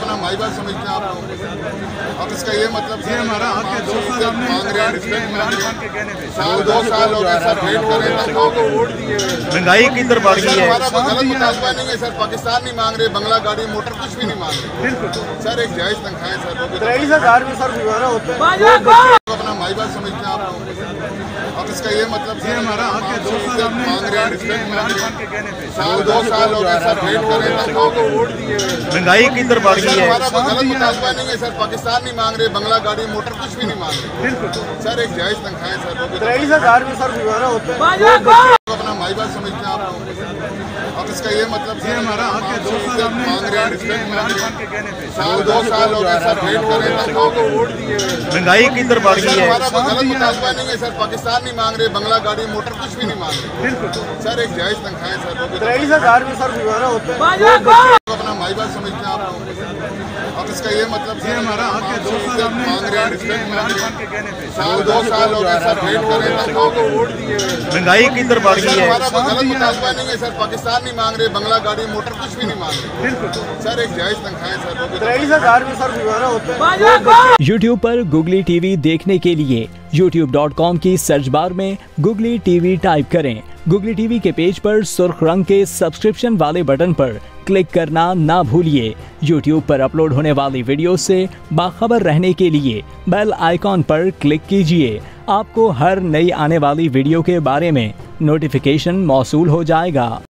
अपना माई बाप समझते हैं आप लोग। अब इसका ये मतलब ये हमारा हक है। 2 साल हमने मांग रहे हैं, रिस्पेक्ट मांग रहे हैं। के कहने पे साल 2 साल हो गए सर, वेट कर रहे हैं, तनख्वाहों को वोट दिए हुए हैं। महंगाई किधर बढ़ गई है? हमारा कोई गलत मुतालबा नहीं है सर, पाकिस्तान नहीं मांग रहे, बंगला गाड़ी मोटर कुछ भी नहीं मांग रहे। बिल्कुल सर एक जायज तनख्वाहें सर, 23,000 में सर गुजारा होता है। अपना माई बाप समझते हैं आप लोग। अब इसका ये मतलब ये हमारा हक है। 2 साल हमने मांग रहे हैं, रिस्पेक्ट मांग रहे हैं। के कहने पे साल 2 साल हो गए सर, वेट कर रहे हैं, तनख्वाहों को वोट दिए हुए हैं। महंगाई किधर बढ़ गई है? हमारा कोई गलत मुतालबा नहीं है सर, पाकिस्तान नहीं मांग रहे, बंगला गाड़ी मोटर कुछ भी नहीं मांग रहे। बिल्कुल सर एक जायज तनख्वाहें सर, 23,000 में सर गुजारा होता है। अपना माई बाप समझते हैं आप लोग। अब इसका ये मतलब ये हमारा हक है। 2 साल हमने मांग रहे हैं, रिस्पेक्ट मांग रहे हैं। के कहने पे साल 2 साल हो गए सर, वेट कर रहे हैं, तनख्वाहों को वोट दिए हुए हैं। महंगाई किधर बढ़ गई है? हमारा कोई गलत मुतालबा नहीं है सर, पाकिस्तान नहीं मांग रहे, बंगला गाड़ी मोटर कुछ भी नहीं मांग रहे। बिल्कुल सर एक जायज तनख्वाहें सर, 23,000 में सर गुजारा होता है। अपना माई बाप समझते हैं आप लोग। अब इसका ये मतलब ये हमारा हक है। 2 साल हमने मांग रहे हैं, रिस्पेक्ट मांग रहे हैं। के कहने पे साल 2 साल हो गए सर, वेट कर रहे हैं, तनख्वाहों को वोट दिए हुए हैं। महंगाई किधर बढ़ गई है? हमारा कोई गलत मुतालबा नहीं है सर, पाकिस्तान नहीं मांग रहे, बंगला गाड़ी मोटर कुछ भी नहीं मांग रहे। बिल्कुल सर एक जायज तनख्वाहें सर, 23,000 में सर गुजारा होता है। YouTube पर Googly TV देखने के लिए youtube.com की सर्च बार में Googly TV टाइप करें। Googly TV के पेज पर सुर्ख रंग के सब्सक्रिप्शन वाले बटन पर क्लिक करना ना भूलिए। YouTube पर अपलोड होने वाली वीडियो से बाखबर रहने के लिए बेल आइकॉन पर क्लिक कीजिए। आपको हर नई आने वाली वीडियो के बारे में नोटिफिकेशन मौसूल हो जाएगा।